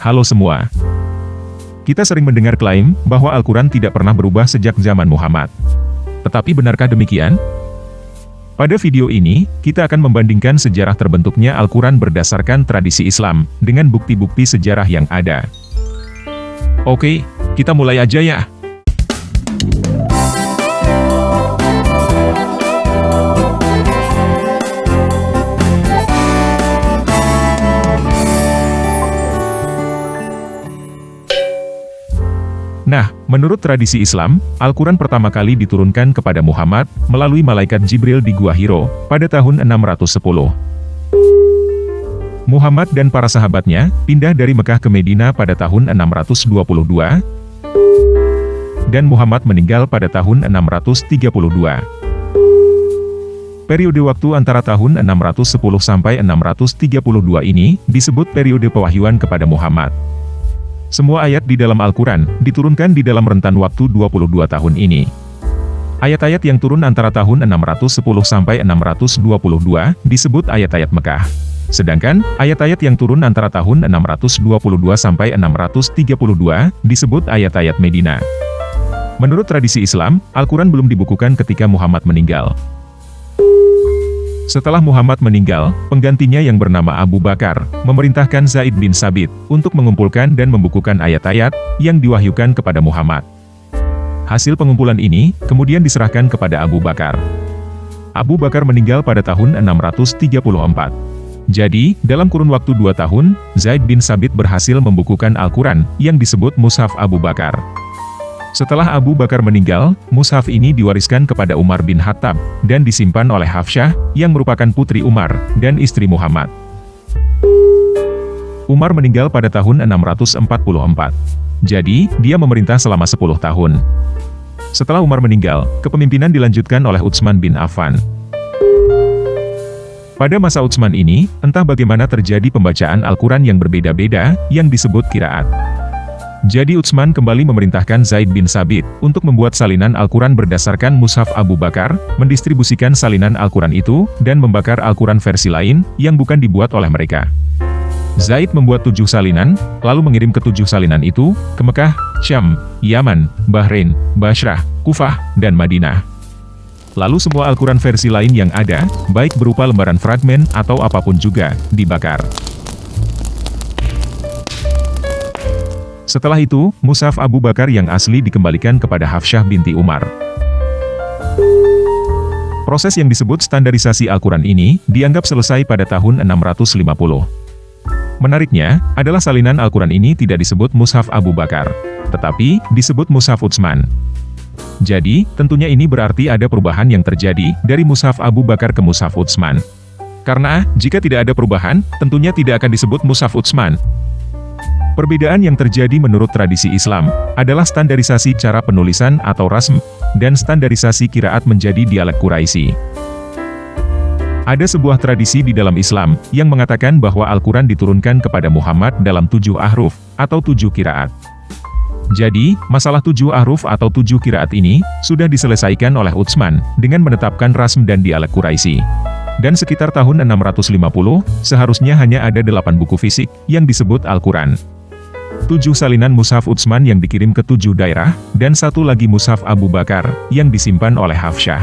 Halo semua. Kita sering mendengar klaim bahwa Al-Quran tidak pernah berubah sejak zaman Muhammad. Tetapi benarkah demikian? Pada video ini, kita akan membandingkan sejarah terbentuknya Al-Quran berdasarkan tradisi Islam, dengan bukti-bukti sejarah yang ada. Oke, kita mulai aja ya. Nah, menurut tradisi Islam, Al-Quran pertama kali diturunkan kepada Muhammad melalui malaikat Jibril di Gua Hiro pada tahun 610. Muhammad dan para sahabatnya pindah dari Mekah ke Medina pada tahun 622, dan Muhammad meninggal pada tahun 632. Periode waktu antara tahun 610 sampai 632 ini disebut periode pewahyuan kepada Muhammad. Semua ayat di dalam Al-Quran diturunkan di dalam rentan waktu 22 tahun ini. Ayat-ayat yang turun antara tahun 610 sampai 622 disebut ayat-ayat Mekah. Sedangkan, ayat-ayat yang turun antara tahun 622 sampai 632 disebut ayat-ayat Medina. Menurut tradisi Islam, Al-Quran belum dibukukan ketika Muhammad meninggal. Setelah Muhammad meninggal, penggantinya yang bernama Abu Bakar, memerintahkan Zaid bin Sabit untuk mengumpulkan dan membukukan ayat-ayat yang diwahyukan kepada Muhammad. Hasil pengumpulan ini kemudian diserahkan kepada Abu Bakar. Abu Bakar meninggal pada tahun 634. Jadi, dalam kurun waktu 2 tahun, Zaid bin Sabit berhasil membukukan Al-Quran yang disebut Mushaf Abu Bakar. Setelah Abu Bakar meninggal, mushaf ini diwariskan kepada Umar bin Khattab, dan disimpan oleh Hafsyah, yang merupakan putri Umar, dan istri Muhammad. Umar meninggal pada tahun 644. Jadi, dia memerintah selama 10 tahun. Setelah Umar meninggal, kepemimpinan dilanjutkan oleh Utsman bin Affan. Pada masa Utsman ini, entah bagaimana terjadi pembacaan Al-Quran yang berbeda-beda, yang disebut qiraat. Jadi Utsman kembali memerintahkan Zaid bin Sabit untuk membuat salinan Al-Quran berdasarkan Mushaf Abu Bakar, mendistribusikan salinan Al-Quran itu, dan membakar Al-Quran versi lain, yang bukan dibuat oleh mereka. Zaid membuat 7 salinan, lalu mengirim ke 7 salinan itu, ke Mekah, Syam, Yaman, Bahrain, Bashrah, Kufah, dan Madinah. Lalu semua Al-Quran versi lain yang ada, baik berupa lembaran fragmen atau apapun juga, dibakar. Setelah itu, Mushaf Abu Bakar yang asli dikembalikan kepada Hafsyah binti Umar. Proses yang disebut standarisasi Al-Quran ini, dianggap selesai pada tahun 650. Menariknya, adalah salinan Al-Quran ini tidak disebut Mushaf Abu Bakar, tetapi disebut Mushaf Utsman. Jadi, tentunya ini berarti ada perubahan yang terjadi dari Mushaf Abu Bakar ke Mushaf Utsman. Karena, jika tidak ada perubahan, tentunya tidak akan disebut Mushaf Utsman. Perbedaan yang terjadi menurut tradisi Islam, adalah standarisasi cara penulisan atau rasm, dan standarisasi qiraat menjadi dialek Quraisy. Ada sebuah tradisi di dalam Islam, yang mengatakan bahwa Al-Quran diturunkan kepada Muhammad dalam 7 ahruf, atau 7 qiraat. Jadi, masalah 7 ahruf atau 7 qiraat ini, sudah diselesaikan oleh Utsman, dengan menetapkan rasm dan dialek Quraisy. Dan sekitar tahun 650, seharusnya hanya ada 8 buku fisik, yang disebut Al-Quran. 7 salinan Mushaf Utsman yang dikirim ke 7 daerah, dan 1 lagi Mushaf Abu Bakar, yang disimpan oleh Hafsyah.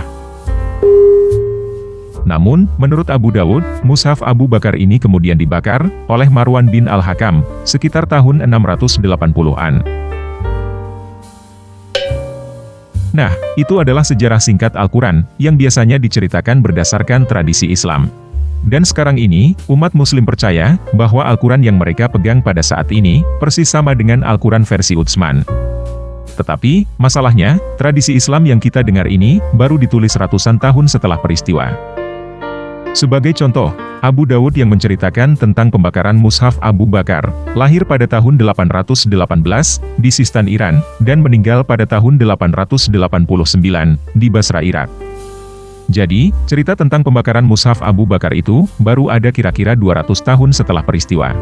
Namun, menurut Abu Dawud, Mushaf Abu Bakar ini kemudian dibakar, oleh Marwan bin Al-Hakam, sekitar tahun 680-an. Nah, itu adalah sejarah singkat Al-Quran, yang biasanya diceritakan berdasarkan tradisi Islam. Dan sekarang ini, umat muslim percaya, bahwa Al-Quran yang mereka pegang pada saat ini, persis sama dengan Al-Quran versi Utsman. Tetapi, masalahnya, tradisi Islam yang kita dengar ini, baru ditulis ratusan tahun setelah peristiwa. Sebagai contoh, Abu Dawud yang menceritakan tentang pembakaran Mushaf Abu Bakar, lahir pada tahun 818, di Sistan Iran, dan meninggal pada tahun 889, di Basra, Irak. Jadi, cerita tentang pembakaran Mushaf Abu Bakar itu, baru ada kira-kira 200 tahun setelah peristiwa.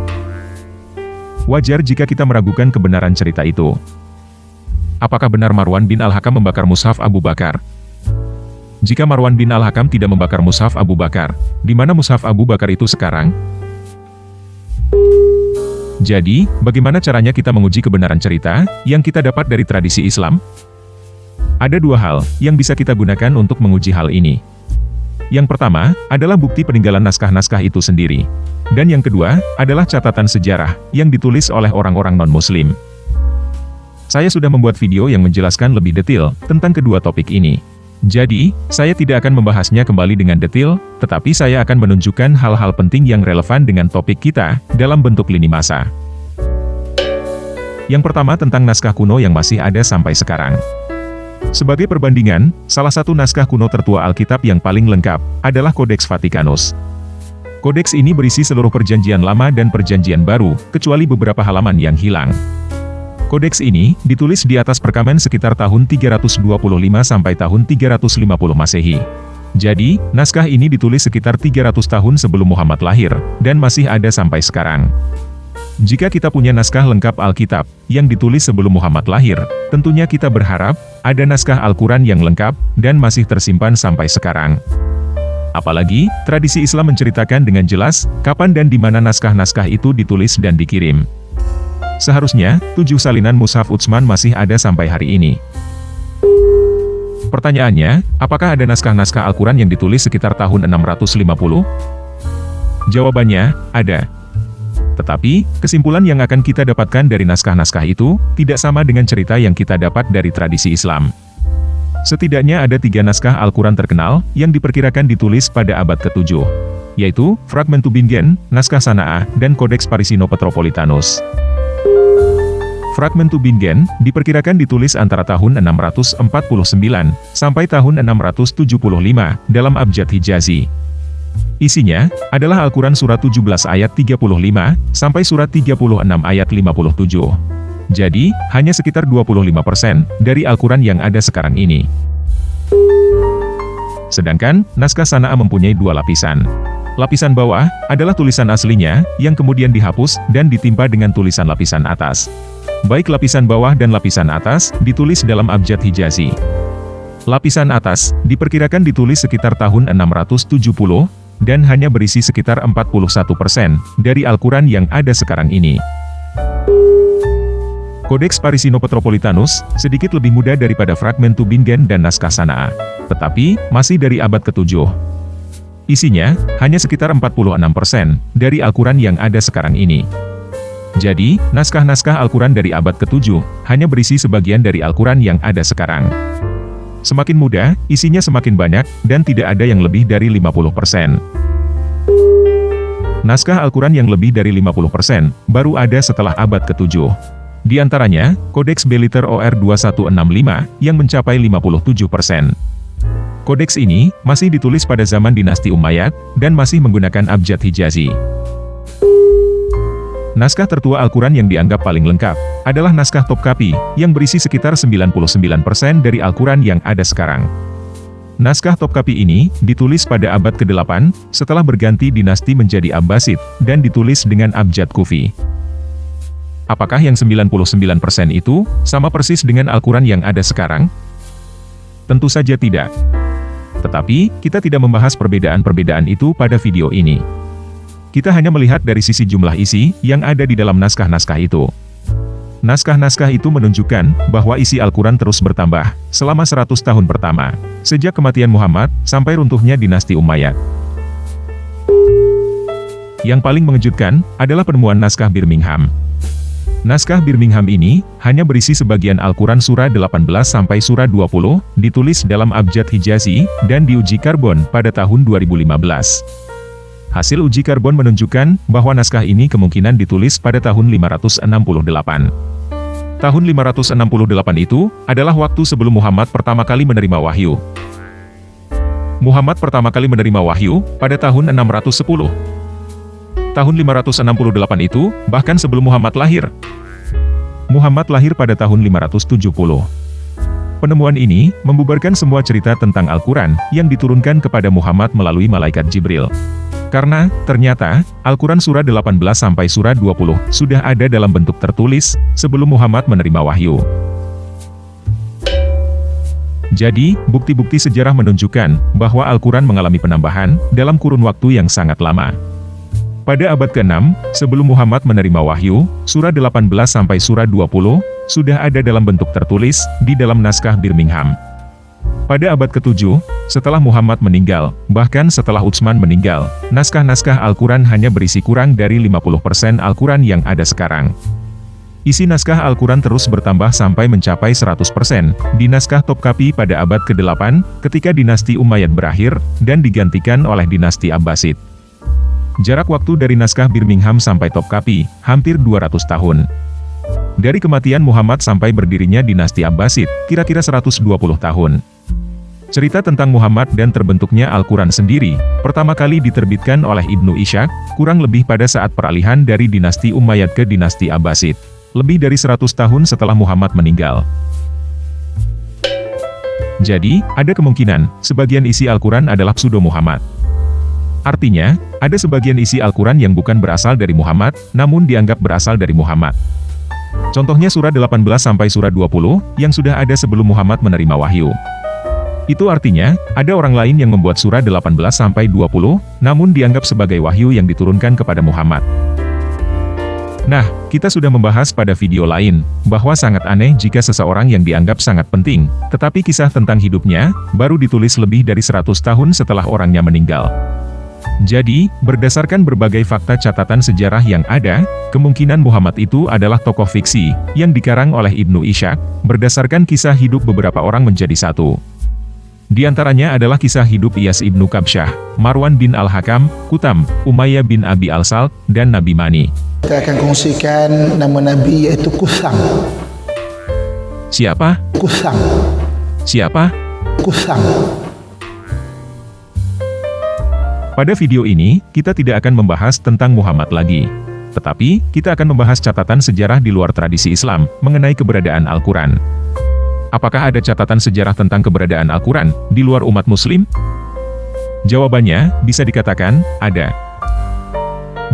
Wajar jika kita meragukan kebenaran cerita itu. Apakah benar Marwan bin Al-Hakam membakar Mushaf Abu Bakar? Jika Marwan bin Al-Hakam tidak membakar Mushaf Abu Bakar, di mana Mushaf Abu Bakar itu sekarang? Jadi, bagaimana caranya kita menguji kebenaran cerita yang kita dapat dari tradisi Islam? Ada dua hal yang bisa kita gunakan untuk menguji hal ini. Yang pertama adalah bukti peninggalan naskah-naskah itu sendiri. Dan yang kedua adalah catatan sejarah yang ditulis oleh orang-orang non-Muslim. Saya sudah membuat video yang menjelaskan lebih detail tentang kedua topik ini. Jadi, saya tidak akan membahasnya kembali dengan detail, tetapi saya akan menunjukkan hal-hal penting yang relevan dengan topik kita dalam bentuk lini masa. Yang pertama tentang naskah kuno yang masih ada sampai sekarang. Sebagai perbandingan, salah satu naskah kuno tertua Alkitab yang paling lengkap adalah Kodeks Vatikanus. Kodeks ini berisi seluruh Perjanjian Lama dan Perjanjian Baru, kecuali beberapa halaman yang hilang. Kodeks ini ditulis di atas perkamen sekitar tahun 325 sampai tahun 350 Masehi. Jadi, naskah ini ditulis sekitar 300 tahun sebelum Muhammad lahir, dan masih ada sampai sekarang. Jika kita punya naskah lengkap Alkitab yang ditulis sebelum Muhammad lahir, tentunya kita berharap ada naskah Al-Quran yang lengkap dan masih tersimpan sampai sekarang. Apalagi, tradisi Islam menceritakan dengan jelas kapan dan di mana naskah-naskah itu ditulis dan dikirim. Seharusnya, 7 salinan Mushaf Utsman masih ada sampai hari ini. Pertanyaannya, apakah ada naskah-naskah Al-Quran yang ditulis sekitar tahun 650? Jawabannya, ada. Tetapi, kesimpulan yang akan kita dapatkan dari naskah-naskah itu, tidak sama dengan cerita yang kita dapat dari tradisi Islam. Setidaknya ada 3 naskah Al-Quran terkenal, yang diperkirakan ditulis pada abad ke-7, yaitu, Fragmentubingen, Naskah Sana'ah, dan Kodeks Parisino-Petropolitanus. Fragmentubingen diperkirakan ditulis antara tahun 649 sampai tahun 675 dalam Abjad Hijazi. Isinya adalah Al-Quran Surat 17 ayat 35 sampai Surat 36 ayat 57. Jadi, hanya sekitar 25% dari Al-Quran yang ada sekarang ini. Sedangkan, Naskah Sana'ah mempunyai 2 lapisan. Lapisan bawah adalah tulisan aslinya, yang kemudian dihapus dan ditimpa dengan tulisan lapisan atas. Baik lapisan bawah dan lapisan atas, ditulis dalam Abjad Hijazi. Lapisan atas, diperkirakan ditulis sekitar tahun 670, dan hanya berisi sekitar 41% dari Al-Quran yang ada sekarang ini. Kodeks Parisino-Petropolitanus, sedikit lebih muda daripada Fragmentubingen dan Naskah Sana'ah, tetapi, masih dari abad ke-7. Isinya, hanya sekitar 46% dari Al-Quran yang ada sekarang ini. Jadi, naskah-naskah Al-Quran dari abad ke-7, hanya berisi sebagian dari Al-Quran yang ada sekarang. Semakin muda, isinya semakin banyak, dan tidak ada yang lebih dari 50%. Naskah Al-Quran yang lebih dari 50%, baru ada setelah abad ke-7. Di antaranya, Kodeks Beliter OR 2165, yang mencapai 57%. Kodeks ini, masih ditulis pada zaman dinasti Umayyad, dan masih menggunakan Abjad Hijazi. Naskah tertua Al-Quran yang dianggap paling lengkap, adalah naskah Topkapi, yang berisi sekitar 99% dari Al-Quran yang ada sekarang. Naskah Topkapi ini, ditulis pada abad ke-8, setelah berganti dinasti menjadi Abbasid, dan ditulis dengan Abjad Kufi. Apakah yang 99% itu, sama persis dengan Al-Quran yang ada sekarang? Tentu saja tidak. Tetapi, kita tidak membahas perbedaan-perbedaan itu pada video ini. Kita hanya melihat dari sisi jumlah isi yang ada di dalam naskah-naskah itu. Naskah-naskah itu menunjukkan bahwa isi Al-Quran terus bertambah selama 100 tahun pertama, sejak kematian Muhammad sampai runtuhnya dinasti Umayyad. Yang paling mengejutkan adalah penemuan naskah Birmingham. Naskah Birmingham ini hanya berisi sebagian Al-Quran surah 18 sampai surah 20, ditulis dalam Abjad Hijazi dan diuji karbon pada tahun 2015. Hasil uji karbon menunjukkan bahwa naskah ini kemungkinan ditulis pada tahun 568. Tahun 568 itu adalah waktu sebelum Muhammad pertama kali menerima wahyu. Muhammad pertama kali menerima wahyu pada tahun 610. Tahun 568 itu bahkan sebelum Muhammad lahir. Muhammad lahir pada tahun 570. Penemuan ini membubarkan semua cerita tentang Al-Quran yang diturunkan kepada Muhammad melalui malaikat Jibril. Karena, ternyata, Al-Quran surah 18 sampai surah 20 sudah ada dalam bentuk tertulis sebelum Muhammad menerima wahyu. Jadi, bukti-bukti sejarah menunjukkan bahwa Al-Quran mengalami penambahan dalam kurun waktu yang sangat lama. Pada abad ke-6, sebelum Muhammad menerima wahyu, surah 18 sampai surah 20, sudah ada dalam bentuk tertulis, di dalam naskah Birmingham. Pada abad ke-7, setelah Muhammad meninggal, bahkan setelah Utsman meninggal, naskah-naskah Al-Quran hanya berisi kurang dari 50% Al-Quran yang ada sekarang. Isi naskah Al-Quran terus bertambah sampai mencapai 100% di naskah Topkapi pada abad ke-8, ketika dinasti Umayyad berakhir, dan digantikan oleh dinasti Abbasid. Jarak waktu dari naskah Birmingham sampai Topkapi, hampir 200 tahun. Dari kematian Muhammad sampai berdirinya dinasti Abbasid, kira-kira 120 tahun. Cerita tentang Muhammad dan terbentuknya Al-Quran sendiri, pertama kali diterbitkan oleh Ibnu Ishaq, kurang lebih pada saat peralihan dari dinasti Umayyad ke dinasti Abbasid. Lebih dari 100 tahun setelah Muhammad meninggal. Jadi, ada kemungkinan, sebagian isi Al-Quran adalah pseudo Muhammad. Artinya, ada sebagian isi Al-Quran yang bukan berasal dari Muhammad, namun dianggap berasal dari Muhammad. Contohnya surah 18 sampai surah 20, yang sudah ada sebelum Muhammad menerima wahyu. Itu artinya, ada orang lain yang membuat surah 18 sampai 20, namun dianggap sebagai wahyu yang diturunkan kepada Muhammad. Nah, kita sudah membahas pada video lain, bahwa sangat aneh jika seseorang yang dianggap sangat penting, tetapi kisah tentang hidupnya, baru ditulis lebih dari 100 tahun setelah orangnya meninggal. Jadi, berdasarkan berbagai fakta catatan sejarah yang ada, kemungkinan Muhammad itu adalah tokoh fiksi, yang dikarang oleh Ibnu Ishaq, berdasarkan kisah hidup beberapa orang menjadi satu. Di antaranya adalah kisah hidup Iyas ibnu Kabsyah, Marwan bin Al-Hakam, Kutam, Umayyah bin Abi Al-Salt, dan Nabi Mani. Kita akan kongsikan nama Nabi yaitu Kusam. Siapa? Kusam. Siapa? Kusam. Pada video ini, kita tidak akan membahas tentang Muhammad lagi. Tetapi, kita akan membahas catatan sejarah di luar tradisi Islam, mengenai keberadaan Al-Quran. Apakah ada catatan sejarah tentang keberadaan Al-Quran, di luar umat muslim? Jawabannya, bisa dikatakan, ada.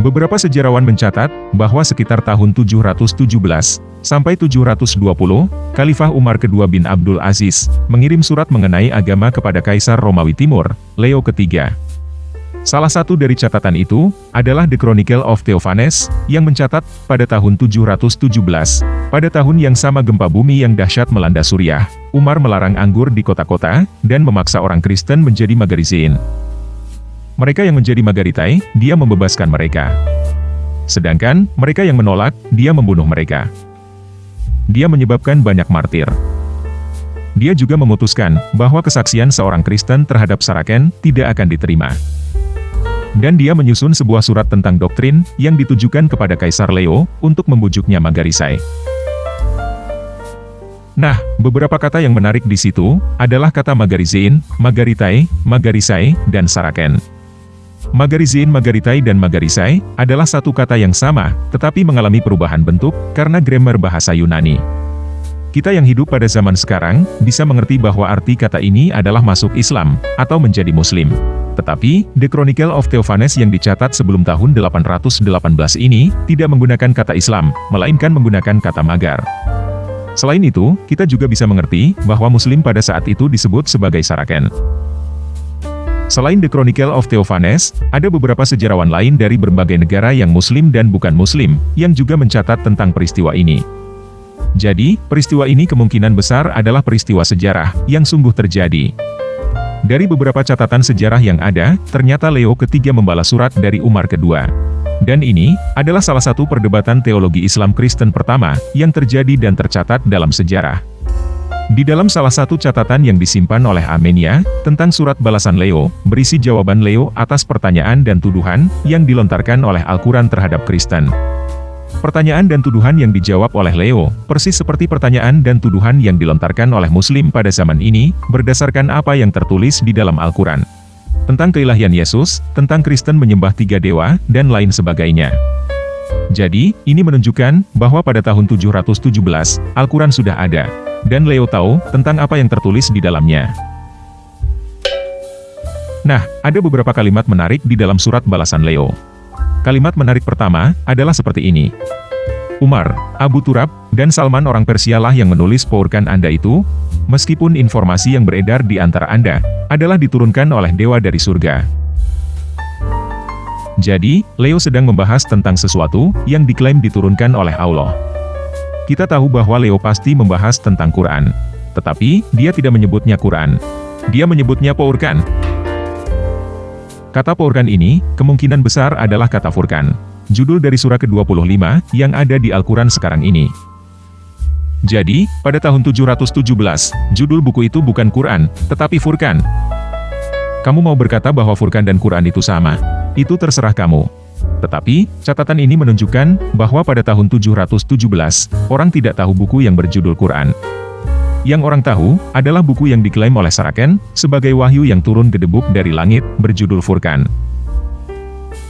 Beberapa sejarawan mencatat, bahwa sekitar tahun 717, sampai 720, Khalifah Umar II bin Abdul Aziz, mengirim surat mengenai agama kepada Kaisar Romawi Timur, Leo III. Salah satu dari catatan itu, adalah The Chronicle of Theophanes, yang mencatat, pada tahun 717, pada tahun yang sama gempa bumi yang dahsyat melanda Suriah, Umar melarang anggur di kota-kota, dan memaksa orang Kristen menjadi Magarizein. Mereka yang menjadi Magaritai, dia membebaskan mereka. Sedangkan, mereka yang menolak, dia membunuh mereka. Dia menyebabkan banyak martir. Dia juga memutuskan, bahwa kesaksian seorang Kristen terhadap Saraken, tidak akan diterima. Dan dia menyusun sebuah surat tentang doktrin, yang ditujukan kepada Kaisar Leo, untuk membujuknya Magarisai. Nah, beberapa kata yang menarik di situ, adalah kata Magarizein, Magaritai, Magarisai, dan Saraken. Magarizein, Magaritai dan Magarisai, adalah satu kata yang sama, tetapi mengalami perubahan bentuk, karena grammar bahasa Yunani. Kita yang hidup pada zaman sekarang, bisa mengerti bahwa arti kata ini adalah masuk Islam, atau menjadi Muslim. Tetapi, The Chronicle of Theophanes yang dicatat sebelum tahun 818 ini, tidak menggunakan kata Islam, melainkan menggunakan kata Magar. Selain itu, kita juga bisa mengerti, bahwa Muslim pada saat itu disebut sebagai Saraken. Selain The Chronicle of Theophanes, ada beberapa sejarawan lain dari berbagai negara yang Muslim dan bukan Muslim, yang juga mencatat tentang peristiwa ini. Jadi, peristiwa ini kemungkinan besar adalah peristiwa sejarah, yang sungguh terjadi. Dari beberapa catatan sejarah yang ada, ternyata Leo III membalas surat dari Umar II. Dan ini, adalah salah satu perdebatan teologi Islam Kristen pertama, yang terjadi dan tercatat dalam sejarah. Di dalam salah satu catatan yang disimpan oleh Armenia, tentang surat balasan Leo, berisi jawaban Leo atas pertanyaan dan tuduhan, yang dilontarkan oleh Al-Quran terhadap Kristen. Pertanyaan dan tuduhan yang dijawab oleh Leo, persis seperti pertanyaan dan tuduhan yang dilontarkan oleh Muslim pada zaman ini, berdasarkan apa yang tertulis di dalam Al-Quran. Tentang keilahian Yesus, tentang Kristen menyembah 3 dewa, dan lain sebagainya. Jadi, ini menunjukkan, bahwa pada tahun 717, Al-Quran sudah ada. Dan Leo tahu, tentang apa yang tertulis di dalamnya. Nah, ada beberapa kalimat menarik di dalam surat balasan Leo. Kalimat menarik pertama, adalah seperti ini. Umar, Abu Turab, dan Salman orang Persia lah yang menulis Quran Anda itu, meskipun informasi yang beredar di antara Anda, adalah diturunkan oleh dewa dari surga. Jadi, Leo sedang membahas tentang sesuatu yang diklaim diturunkan oleh Allah. Kita tahu bahwa Leo pasti membahas tentang Quran. Tetapi, dia tidak menyebutnya Quran. Dia menyebutnya Furqan. Kata Furqan ini, kemungkinan besar adalah kata Furqan, judul dari surah ke-25 yang ada di Al-Quran sekarang ini. Jadi, pada tahun 717, judul buku itu bukan Quran, tetapi Furqan. Kamu mau berkata bahwa Furqan dan Quran itu sama? Itu terserah kamu. Tetapi, catatan ini menunjukkan bahwa pada tahun 717, orang tidak tahu buku yang berjudul Quran. Yang orang tahu, adalah buku yang diklaim oleh Saraken, sebagai wahyu yang turun gedebuk dari langit, berjudul Furqan.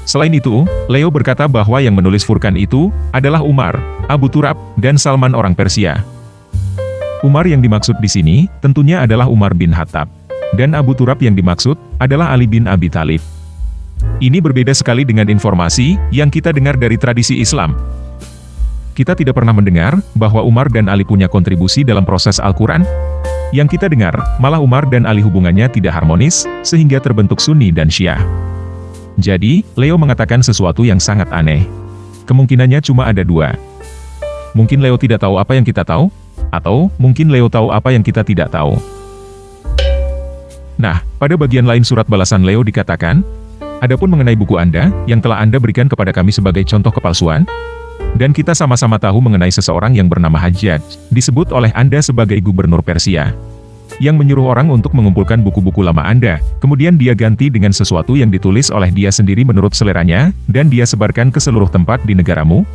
Selain itu, Leo berkata bahwa yang menulis Furqan itu, adalah Umar, Abu Turab, dan Salman orang Persia. Umar yang dimaksud di sini, tentunya adalah Umar bin Khattab. Dan Abu Turab yang dimaksud, adalah Ali bin Abi Thalib. Ini berbeda sekali dengan informasi yang kita dengar dari tradisi Islam. Kita tidak pernah mendengar bahwa Umar dan Ali punya kontribusi dalam proses Al-Quran. Yang kita dengar, malah Umar dan Ali hubungannya tidak harmonis, sehingga terbentuk Sunni dan Syiah. Jadi, Leo mengatakan sesuatu yang sangat aneh. Kemungkinannya cuma ada dua. Mungkin Leo tidak tahu apa yang kita tahu, atau mungkin Leo tahu apa yang kita tidak tahu. Nah, pada bagian lain surat balasan Leo dikatakan, adapun mengenai buku Anda, yang telah Anda berikan kepada kami sebagai contoh kepalsuan, dan kita sama-sama tahu mengenai seseorang yang bernama Hajjaj, disebut oleh Anda sebagai gubernur Persia, yang menyuruh orang untuk mengumpulkan buku-buku lama Anda, kemudian dia ganti dengan sesuatu yang ditulis oleh dia sendiri menurut seleranya, dan dia sebarkan ke seluruh tempat di negaramu,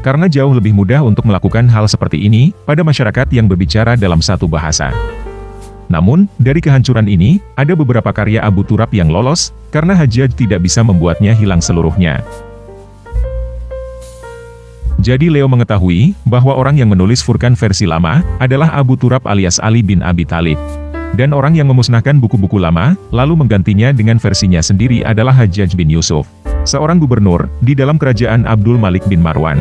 karena jauh lebih mudah untuk melakukan hal seperti ini, pada masyarakat yang berbicara dalam satu bahasa. Namun, dari kehancuran ini, ada beberapa karya Abu Turab yang lolos, karena Hajjaj tidak bisa membuatnya hilang seluruhnya. Jadi Leo mengetahui, bahwa orang yang menulis Furqan versi lama, adalah Abu Turab alias Ali bin Abi Thalib. Dan orang yang memusnahkan buku-buku lama, lalu menggantinya dengan versinya sendiri adalah Hajjaj bin Yusuf, seorang gubernur, di dalam kerajaan Abdul Malik bin Marwan.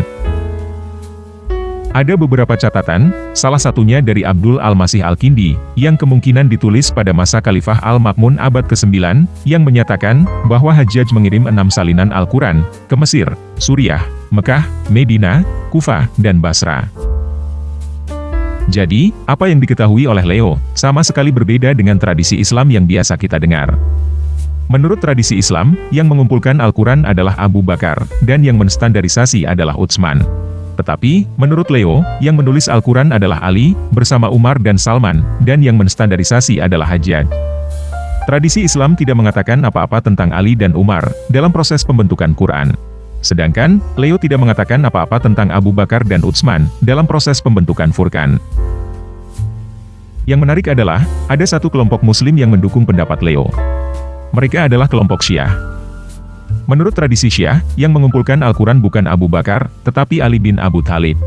Ada beberapa catatan, salah satunya dari Abdul Al-Masih Al-Kindi, yang kemungkinan ditulis pada masa Khalifah Al-Ma'mun abad ke-9, yang menyatakan, bahwa Hajjaj mengirim 6 salinan Al-Quran, ke Mesir, Suriah, Mekah, Medina, Kufah, dan Basra. Jadi, apa yang diketahui oleh Leo, sama sekali berbeda dengan tradisi Islam yang biasa kita dengar. Menurut tradisi Islam, yang mengumpulkan Al-Quran adalah Abu Bakar, dan yang menstandarisasi adalah Utsman. Tetapi, menurut Leo, yang menulis Al-Quran adalah Ali, bersama Umar dan Salman, dan yang menstandarisasi adalah Hajjaj. Tradisi Islam tidak mengatakan apa-apa tentang Ali dan Umar, dalam proses pembentukan Quran. Sedangkan, Leo tidak mengatakan apa-apa tentang Abu Bakar dan Utsman, dalam proses pembentukan Furqan. Yang menarik adalah, ada satu kelompok Muslim yang mendukung pendapat Leo. Mereka adalah kelompok Syiah. Menurut tradisi Syiah, yang mengumpulkan Al-Quran bukan Abu Bakar, tetapi Ali bin Abu Thalib.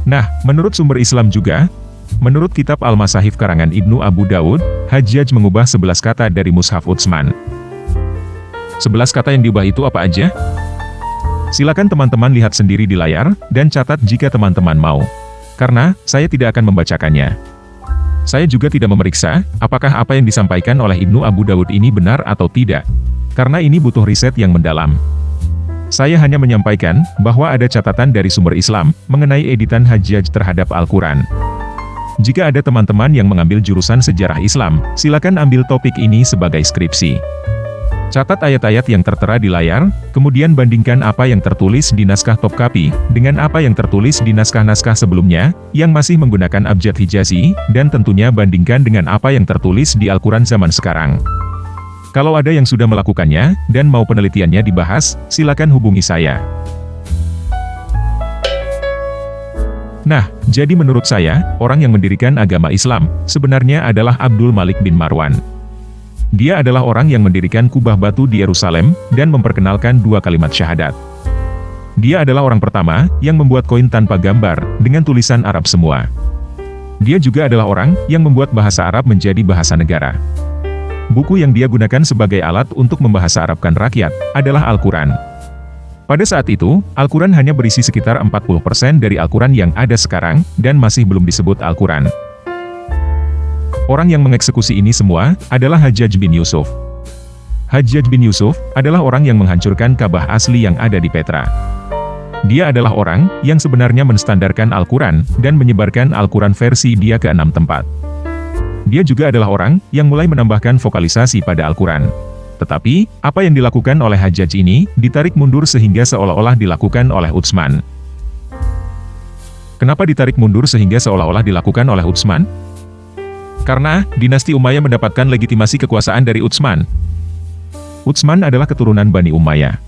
Nah, menurut sumber Islam juga, menurut kitab Al-Masahif karangan Ibnu Abu Dawud, Hajjaj mengubah 11 kata dari Mushaf Utsman. 11 kata yang diubah itu apa aja? Silakan teman-teman lihat sendiri di layar, dan catat jika teman-teman mau. Karena, saya tidak akan membacakannya. Saya juga tidak memeriksa, apakah apa yang disampaikan oleh Ibnu Abu Dawud ini benar atau tidak. Karena ini butuh riset yang mendalam. Saya hanya menyampaikan, bahwa ada catatan dari sumber Islam, mengenai editan Hajjaj terhadap Al-Quran. Jika ada teman-teman yang mengambil jurusan sejarah Islam, silakan ambil topik ini sebagai skripsi. Catat ayat-ayat yang tertera di layar, kemudian bandingkan apa yang tertulis di naskah Topkapi, dengan apa yang tertulis di naskah-naskah sebelumnya, yang masih menggunakan abjad Hijazi, dan tentunya bandingkan dengan apa yang tertulis di Al-Quran zaman sekarang. Kalau ada yang sudah melakukannya, dan mau penelitiannya dibahas, silakan hubungi saya. Nah, jadi menurut saya, orang yang mendirikan agama Islam, sebenarnya adalah Abdul Malik bin Marwan. Dia adalah orang yang mendirikan kubah batu di Yerusalem, dan memperkenalkan 2 kalimat syahadat. Dia adalah orang pertama, yang membuat koin tanpa gambar, dengan tulisan Arab semua. Dia juga adalah orang, yang membuat bahasa Arab menjadi bahasa negara. Buku yang dia gunakan sebagai alat untuk membahasa Arabkan rakyat, adalah Al-Quran. Pada saat itu, Al-Quran hanya berisi sekitar 40% dari Al-Quran yang ada sekarang, dan masih belum disebut Al-Quran. Orang yang mengeksekusi ini semua, adalah Hajjaj bin Yusuf. Hajjaj bin Yusuf adalah orang yang menghancurkan Ka'bah asli yang ada di Petra. Dia adalah orang yang sebenarnya menstandarkan Al-Quran dan menyebarkan Al-Quran versi dia ke 6 tempat. Dia juga adalah orang yang mulai menambahkan vokalisasi pada Al-Quran. Tetapi, apa yang dilakukan oleh Hajjaj ini ditarik mundur sehingga seolah-olah dilakukan oleh Utsman. Kenapa ditarik mundur sehingga seolah-olah dilakukan oleh Utsman? Karena dinasti Umayyah mendapatkan legitimasi kekuasaan dari Utsman. Utsman adalah keturunan Bani Umayyah.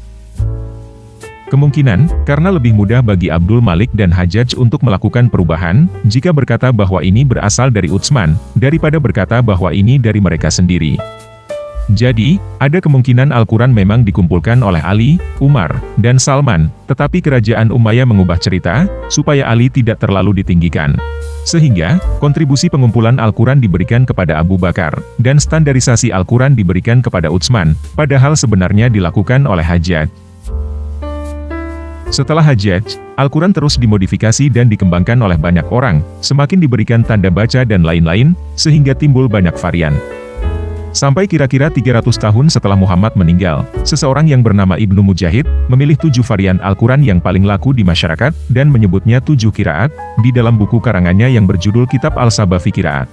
Kemungkinan, karena lebih mudah bagi Abdul Malik dan Hajjaj untuk melakukan perubahan, jika berkata bahwa ini berasal dari Utsman, daripada berkata bahwa ini dari mereka sendiri. Jadi, ada kemungkinan Al-Quran memang dikumpulkan oleh Ali, Umar, dan Salman, tetapi kerajaan Umayyah mengubah cerita, supaya Ali tidak terlalu ditinggikan. Sehingga, kontribusi pengumpulan Al-Quran diberikan kepada Abu Bakar, dan standarisasi Al-Quran diberikan kepada Utsman, padahal sebenarnya dilakukan oleh Hajjaj. Setelah Hajjaj, Al-Quran terus dimodifikasi dan dikembangkan oleh banyak orang, semakin diberikan tanda baca dan lain-lain, sehingga timbul banyak varian. Sampai kira-kira 300 tahun setelah Muhammad meninggal, seseorang yang bernama Ibnu Mujahid, memilih 7 varian Al-Quran yang paling laku di masyarakat, dan menyebutnya 7 qiraat, di dalam buku karangannya yang berjudul Kitab Al-Saba fi Qiraat.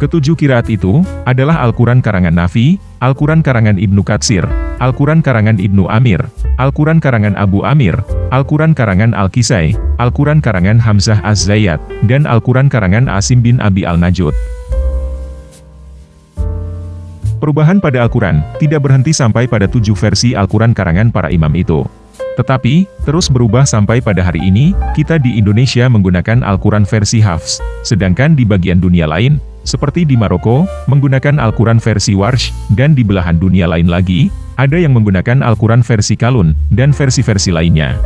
Ketujuh qiraat itu, adalah Al-Quran karangan Nafi, Al-Quran karangan Ibnu Katsir, Al-Quran karangan Ibnu Amir, Al-Quran karangan Abu Amir, Al-Quran karangan Al-Kisai, Al-Quran karangan Hamzah Az-Zayyat, dan Al-Quran karangan Asim bin Abi Al-Najud. Perubahan pada Al-Quran tidak berhenti sampai pada 7 versi Al-Quran karangan para imam itu. Tetapi, terus berubah sampai pada hari ini, kita di Indonesia menggunakan Al-Quran versi Hafs, sedangkan di bagian dunia lain, seperti di Maroko, menggunakan Al-Quran versi Warsh, dan di belahan dunia lain lagi, ada yang menggunakan Al-Quran versi Kalun, dan versi-versi lainnya.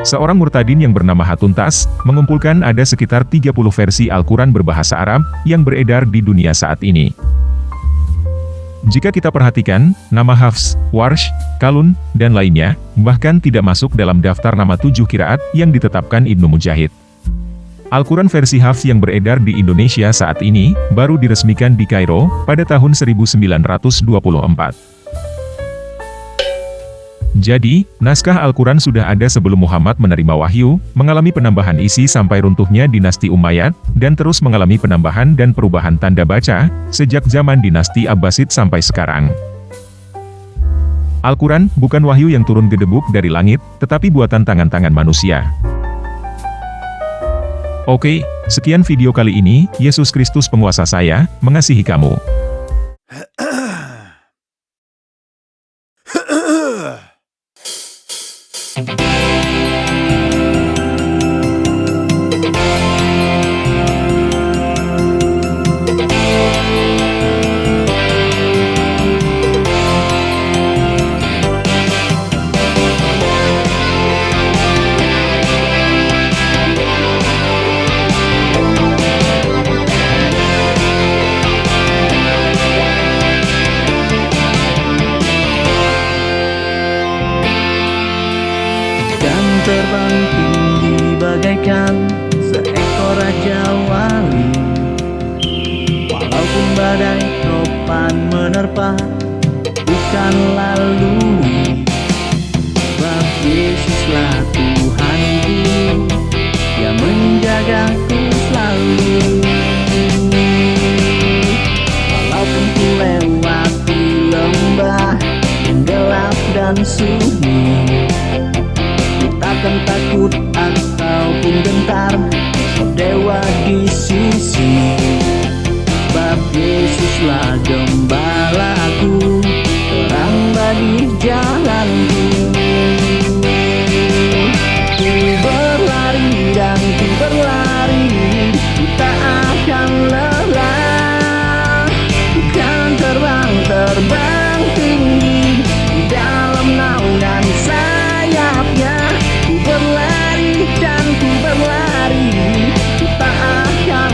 Seorang murtadin yang bernama Hatuntas, mengumpulkan ada sekitar 30 versi Al-Quran berbahasa Arab, yang beredar di dunia saat ini. Jika kita perhatikan, nama Hafs, Warsh, Kalun, dan lainnya, bahkan tidak masuk dalam daftar nama 7 qiraat yang ditetapkan Ibnu Mujahid. Al-Quran versi Hafs yang beredar di Indonesia saat ini, baru diresmikan di Kairo, pada tahun 1924. Jadi, naskah Al-Quran sudah ada sebelum Muhammad menerima wahyu, mengalami penambahan isi sampai runtuhnya dinasti Umayyad, dan terus mengalami penambahan dan perubahan tanda baca, sejak zaman dinasti Abbasid sampai sekarang. Al-Quran bukan wahyu yang turun gedebuk dari langit, tetapi buatan tangan-tangan manusia. Oke, sekian video kali ini. Yesus Kristus penguasa saya, mengasihi kamu. Terbang tinggi bagaikan seekor raja wali, walaupun badai topan menerpa bukan lalu. Sebab Yesuslah Tuhanku, Dia menjagaku selalu. Walaupun ku lewati lembah yang gelap dan sunyi, takkan takut ataupun gentar, oh dewa di sisi. Sebab Yesuslah gembalaku, terang bagi jalanku. Ku berlari dan ku berlari, ku tak akan lelah. Ku kan terbang tinggi di dalam naungan sayapnya. Berlari dan ku berlari, ku tak akan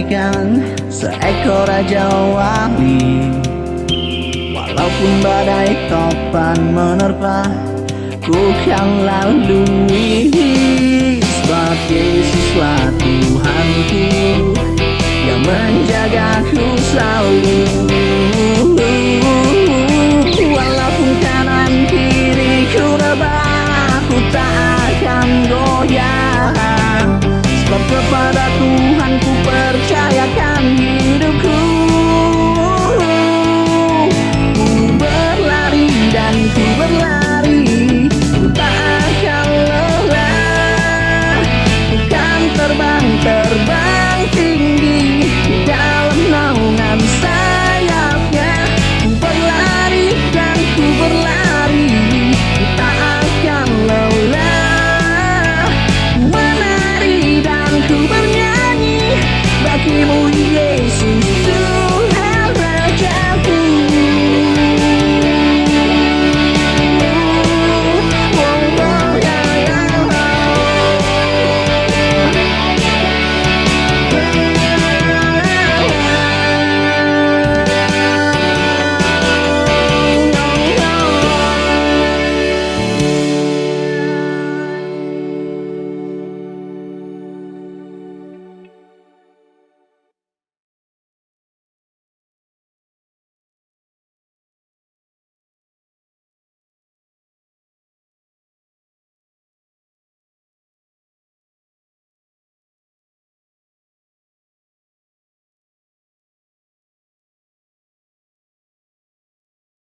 bagaikan seekor raja wali. Walaupun badai topan menerpa, ku kan lalui sebagai sesuatu hantu yang menjagaku selalu.